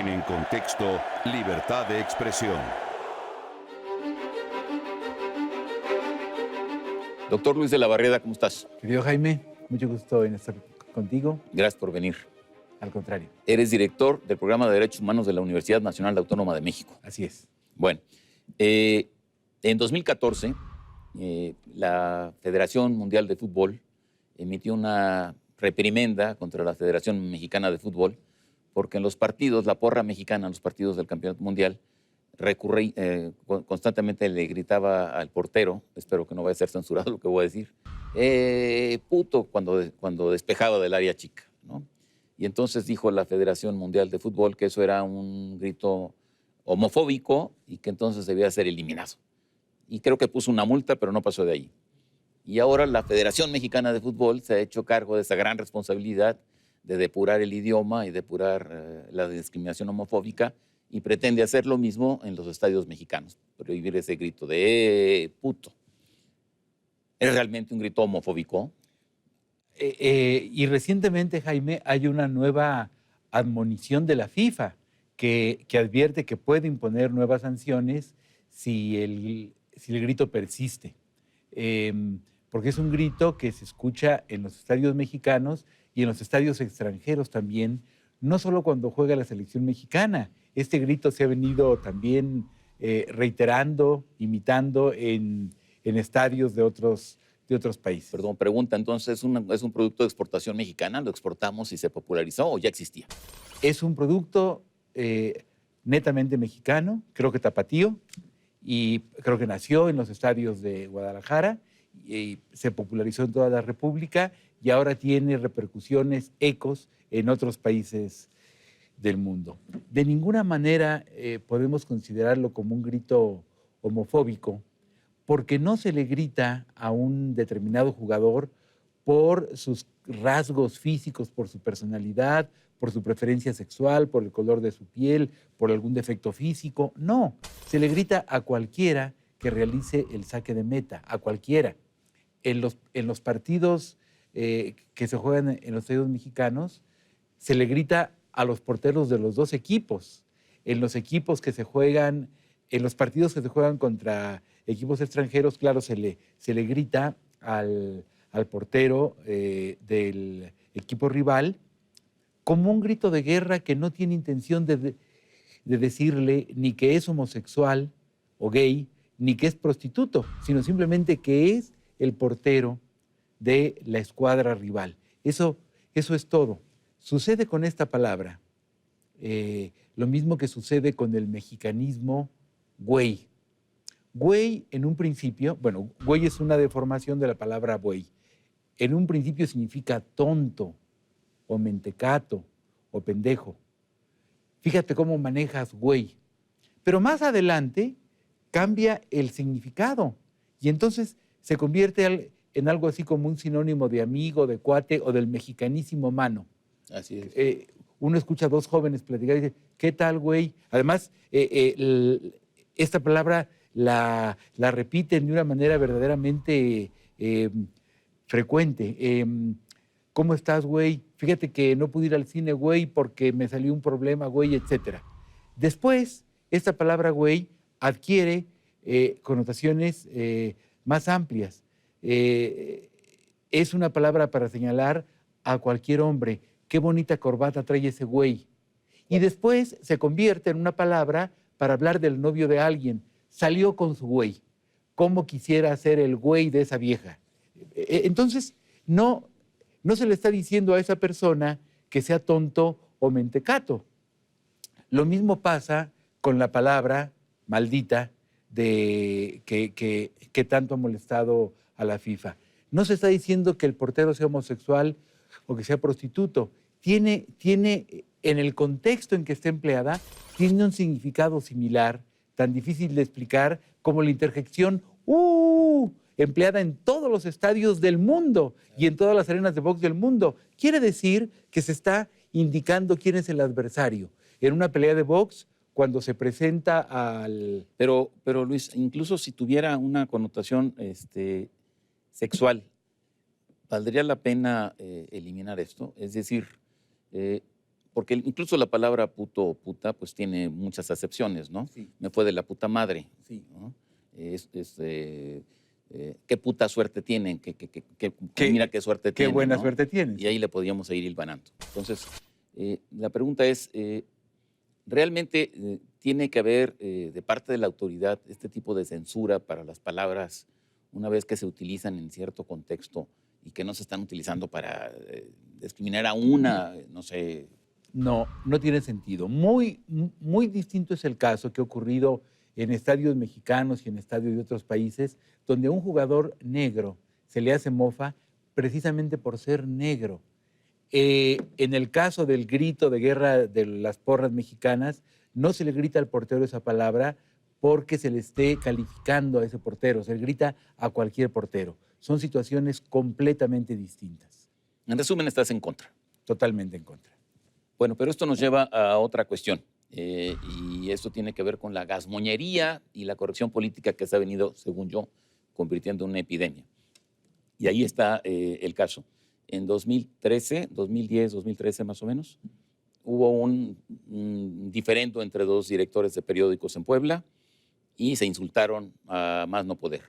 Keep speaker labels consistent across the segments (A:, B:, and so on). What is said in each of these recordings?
A: En Contexto, libertad de expresión.
B: Doctor Luis de la Barreda, ¿cómo estás?
C: Querido Jaime, mucho gusto en estar contigo.
B: Gracias por venir.
C: Al contrario.
B: Eres director del Programa de Derechos Humanos de la Universidad Nacional Autónoma de México.
C: Así es.
B: Bueno, en 2014, la Federación Mundial de Fútbol emitió una reprimenda contra la Federación Mexicana de Fútbol porque en los partidos, la porra mexicana, en los partidos del Campeonato Mundial, constantemente le gritaba al portero, espero que no vaya a ser censurado lo que voy a decir, puto, cuando despejaba del área chica, ¿no? Y entonces dijo la Federación Mundial de Fútbol que eso era un grito homofóbico y que entonces debía ser eliminado. Y creo que puso una multa, pero no pasó de ahí. Y ahora la Federación Mexicana de Fútbol se ha hecho cargo de esa gran responsabilidad de depurar el idioma y depurar la discriminación homofóbica y pretende hacer lo mismo en los estadios mexicanos, prohibir ese grito de puto. ¿Es realmente un grito homofóbico?
C: Y recientemente, Jaime, hay una nueva admonición de la FIFA que advierte que puede imponer nuevas sanciones si el grito persiste. Porque es un grito que se escucha en los estadios mexicanos y en los estadios extranjeros también, no solo cuando juega la selección mexicana. Este grito se ha venido también reiterando, imitando en estadios de otros países.
B: Perdón, pregunta, entonces, ¿es un producto de exportación mexicana? ¿Lo exportamos y se popularizó o ya existía?
C: Es un producto netamente mexicano, creo que tapatío, y creo que nació en los estadios de Guadalajara y se popularizó en toda la República y ahora tiene repercusiones, ecos en otros países del mundo. De ninguna manera podemos considerarlo como un grito homofóbico, porque no se le grita a un determinado jugador por sus rasgos físicos, por su personalidad, por su preferencia sexual, por el color de su piel, por algún defecto físico. No, se le grita a cualquiera que realice el saque de meta, a cualquiera. En los partidos que se juegan en los estadios mexicanos, se le grita a los porteros de los dos equipos. En los equipos que se juegan, en los partidos que se juegan contra equipos extranjeros, claro, se le grita al portero del equipo rival como un grito de guerra que no tiene intención de decirle ni que es homosexual o gay, ni que es prostituto, sino simplemente que es el portero de la escuadra rival. Eso es todo. Sucede con esta palabra lo mismo que sucede con el mexicanismo güey. Güey, en un principio, bueno, güey es una deformación de la palabra buey. En un principio significa tonto, o mentecato, o pendejo. Fíjate cómo manejas güey. Pero más adelante cambia el significado y entonces se convierte en algo así como un sinónimo de amigo, de cuate o del mexicanísimo mano.
B: Así es.
C: Uno escucha a dos jóvenes platicar y dice, ¿qué tal, güey? Además, esta palabra la repiten de una manera verdaderamente frecuente. ¿Cómo estás, güey? Fíjate que no pude ir al cine, güey, porque me salió un problema, güey, etc. Después, esta palabra, güey, adquiere connotaciones más amplias. Es una palabra para señalar a cualquier hombre. Qué bonita corbata trae ese güey. Y después se convierte en una palabra para hablar del novio de alguien. Salió con su güey. ¿Cómo quisiera ser el güey de esa vieja? Entonces, no se le está diciendo a esa persona que sea tonto o mentecato. Lo mismo pasa con la palabra maldita que tanto ha molestado a la FIFA. No se está diciendo que el portero sea homosexual o que sea prostituto. Tiene en el contexto en que está empleada, tiene un significado similar, tan difícil de explicar como la interjección empleada en todos los estadios del mundo y en todas las arenas de box del mundo. Quiere decir que se está indicando quién es el adversario. En una pelea de box, cuando se presenta al...
B: Pero Luis, incluso si tuviera una connotación sexual, ¿valdría la pena eliminar esto? Es decir, porque incluso la palabra puto o puta pues tiene muchas acepciones, ¿no?
C: Sí.
B: Me fue de la puta madre,
C: Sí.
B: ¿no? Qué puta suerte tienen, mira qué suerte
C: Qué
B: tienen,
C: buena
B: ¿no?
C: suerte tienes.
B: Y ahí le podríamos ir hilvanando. Entonces, la pregunta es, ¿realmente tiene que haber de parte de la autoridad este tipo de censura para las palabras una vez que se utilizan en cierto contexto y que no se están utilizando para discriminar a una, no sé?
C: No, no tiene sentido. Muy distinto es el caso que ha ocurrido en estadios mexicanos y en estadios de otros países, donde a un jugador negro se le hace mofa precisamente por ser negro. En el caso del grito de guerra de las porras mexicanas, no se le grita al portero esa palabra porque se le esté calificando a ese portero, se le grita a cualquier portero. Son situaciones completamente distintas.
B: En resumen, estás en contra.
C: Totalmente en contra.
B: Bueno, pero esto nos lleva a otra cuestión, y esto tiene que ver con la gazmoñería y la corrección política que se ha venido, según yo, convirtiendo en una epidemia. Y ahí está el caso. En 2013, 2010, 2013 más o menos, hubo un diferendo entre dos directores de periódicos en Puebla y se insultaron a más no poder.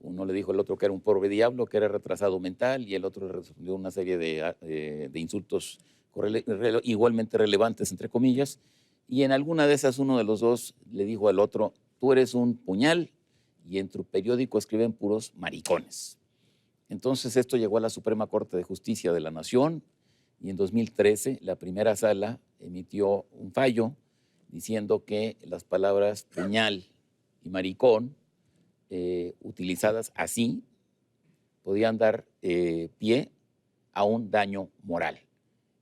B: Uno le dijo al otro que era un pobre diablo, que era retrasado mental, y el otro le respondió una serie de insultos igualmente relevantes, entre comillas, y en alguna de esas uno de los dos le dijo al otro, tú eres un puñal y en tu periódico escriben puros maricones. Entonces esto llegó a la Suprema Corte de Justicia de la Nación y en 2013 la primera sala emitió un fallo diciendo que las palabras puñal y maricón utilizadas así podían dar pie a un daño moral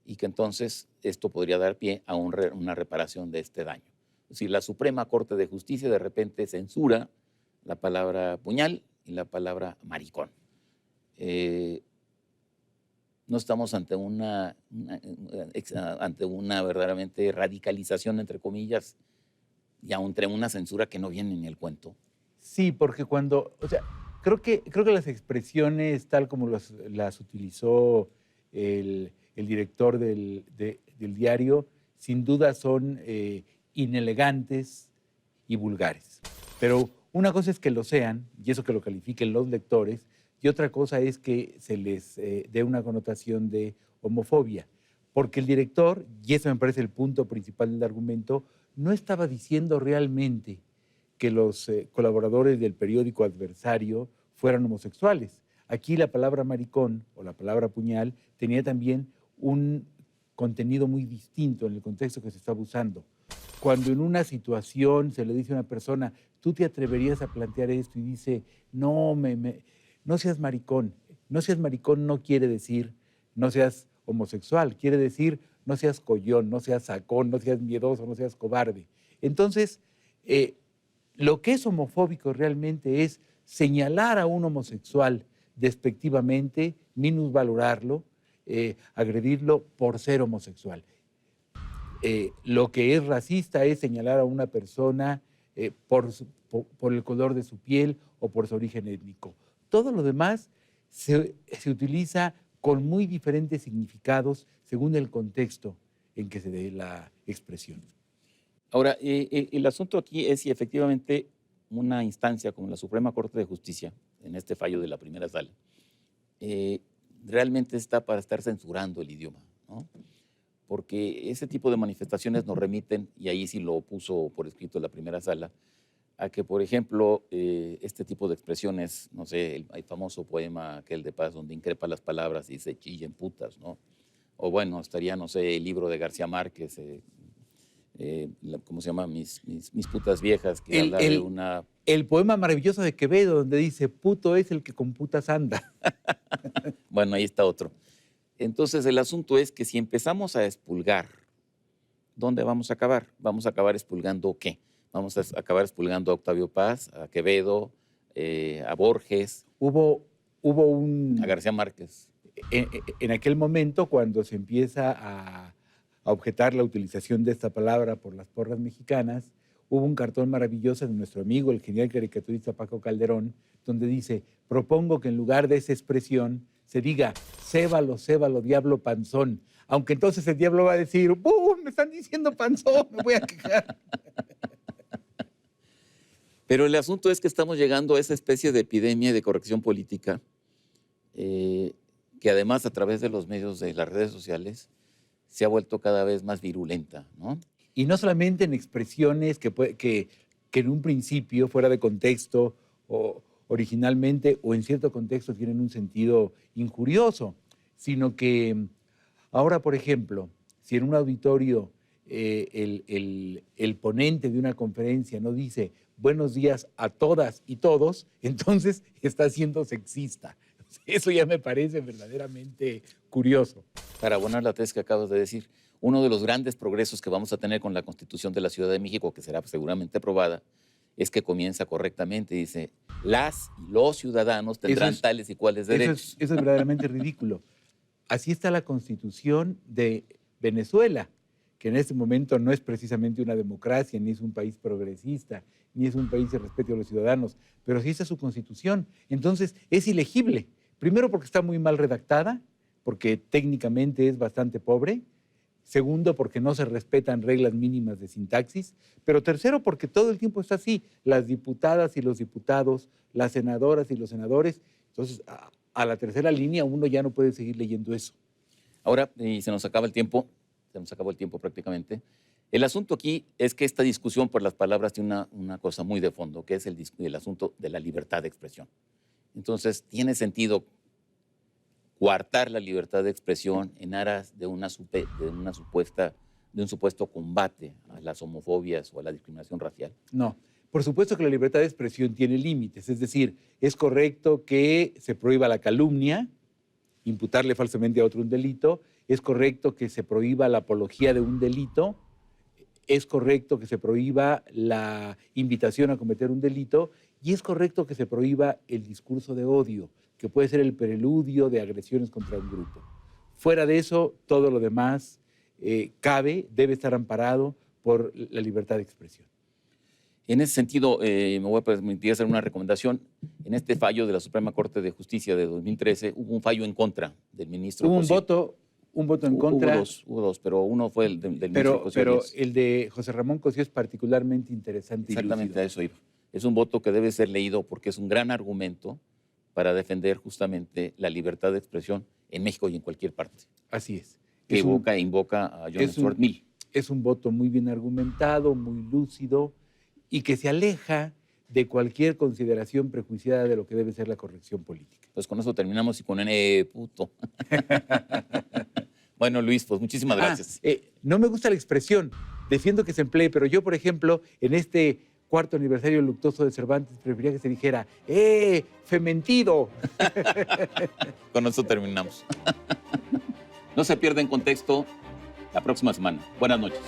B: y que entonces esto podría dar pie a una reparación de este daño. Es decir, la Suprema Corte de Justicia de repente censura la palabra puñal y la palabra maricón. No estamos ante una verdaderamente radicalización, entre comillas, y entre una censura que no viene ni el cuento.
C: Sí, porque creo que las expresiones tal como las utilizó el director del diario, sin duda son inelegantes y vulgares. Pero una cosa es que lo sean, y eso que lo califiquen los lectores, y otra cosa es que se les dé una connotación de homofobia. Porque el director, y ese me parece el punto principal del argumento, no estaba diciendo realmente que los colaboradores del periódico adversario fueran homosexuales. Aquí la palabra maricón o la palabra puñal tenía también un contenido muy distinto en el contexto que se estaba usando. Cuando en una situación se le dice a una persona, tú te atreverías a plantear esto y dice, no seas maricón. No seas maricón no quiere decir no seas homosexual, quiere decir no seas collón, no seas sacón, no seas miedoso, no seas cobarde. Entonces, lo que es homofóbico realmente es señalar a un homosexual despectivamente, minusvalorarlo, agredirlo por ser homosexual. Lo que es racista es señalar a una persona por el color de su piel o por su origen étnico. Todo lo demás se utiliza con muy diferentes significados según el contexto en que se dé la expresión.
B: Ahora, el asunto aquí es si efectivamente una instancia como la Suprema Corte de Justicia, en este fallo de la primera sala, realmente está para estar censurando el idioma, ¿no? Porque ese tipo de manifestaciones nos remiten, y ahí sí lo puso por escrito la primera sala, a que, por ejemplo, este tipo de expresiones, no sé, el famoso poema aquel de Paz, donde increpa las palabras y se chillen putas, ¿no? O bueno, estaría, no sé, el libro de García Márquez, ¿cómo se llama? Mis putas viejas, que habla de una...
C: El poema maravilloso de Quevedo, donde dice, puto es el que con putas anda.
B: Bueno, ahí está otro. Entonces, el asunto es que si empezamos a expulgar, ¿dónde vamos a acabar? ¿Vamos a acabar expulgando qué? Vamos a acabar expulgando a Octavio Paz, a Quevedo, a Borges.
C: Hubo un...
B: A García Márquez.
C: En aquel momento, cuando se empieza a objetar la utilización de esta palabra por las porras mexicanas, hubo un cartón maravilloso de nuestro amigo, el genial caricaturista Paco Calderón, donde dice, propongo que en lugar de esa expresión se diga, cébalo, diablo panzón, Aunque entonces el diablo va a decir, ¡bum! Me están diciendo panzón, me voy a quejar.
B: Pero el asunto es que estamos llegando a esa especie de epidemia de corrección política que además a través de los medios de las redes sociales se ha vuelto cada vez más virulenta, ¿no?
C: Y no solamente en expresiones que en un principio, fuera de contexto, o originalmente o en cierto contexto tienen un sentido injurioso, sino que ahora, por ejemplo, si en un auditorio el ponente de una conferencia no dice buenos días a todas y todos, entonces está siendo sexista. Eso ya me parece verdaderamente curioso.
B: Para abonar la tesis que acabas de decir, uno de los grandes progresos que vamos a tener con la Constitución de la Ciudad de México, que será seguramente aprobada, es que comienza correctamente. Dice, las y los ciudadanos tendrán tales y cuales derechos.
C: Eso es verdaderamente ridículo. Así está la Constitución de Venezuela, que en este momento no es precisamente una democracia, ni es un país progresista, ni es un país de respeto a los ciudadanos, pero sí está su Constitución. Entonces, es ilegible. Primero, porque está muy mal redactada, porque técnicamente es bastante pobre. Segundo, porque no se respetan reglas mínimas de sintaxis. Pero tercero, porque todo el tiempo está así. Las diputadas y los diputados, las senadoras y los senadores. Entonces, a la tercera línea uno ya no puede seguir leyendo eso.
B: Ahora, y se nos acaba el tiempo, prácticamente. El asunto aquí es que esta discusión por las palabras tiene una cosa muy de fondo, que es el asunto de la libertad de expresión. Entonces, tiene sentido coartar la libertad de expresión en aras de un supuesto combate a las homofobias o a la discriminación racial.
C: No. Por supuesto que la libertad de expresión tiene límites, es decir, es correcto que se prohíba la calumnia, imputarle falsamente a otro un delito, es correcto que se prohíba la apología de un delito, es correcto que se prohíba la invitación a cometer un delito y es correcto que se prohíba el discurso de odio, que puede ser el preludio de agresiones contra un grupo. Fuera de eso, todo lo demás debe estar amparado por la libertad de expresión.
B: En ese sentido, me voy a permitir hacer una recomendación. En este fallo de la Suprema Corte de Justicia de 2013 hubo un fallo en contra del ministro.
C: Hubo un voto en contra.
B: Hubo dos, pero uno fue el del ministro Cosío
C: Pero
B: Díaz.
C: el de José Ramón Cosío es particularmente interesante.
B: Exactamente, a eso iba. Es un voto que debe ser leído porque es un gran argumento para defender justamente la libertad de expresión en México y en cualquier parte.
C: Así es.
B: Que invoca a John Stuart Mill.
C: Es un voto muy bien argumentado, muy lúcido y que se aleja de cualquier consideración prejuiciada de lo que debe ser la corrección política.
B: Pues con eso terminamos y con puto. Bueno, Luis, pues muchísimas gracias.
C: No me gusta la expresión, defiendo que se emplee, pero yo, por ejemplo, en este 4º aniversario luctuoso de Cervantes, prefería que se dijera, fementido.
B: Con eso terminamos. No se pierda en contexto la próxima semana. Buenas noches.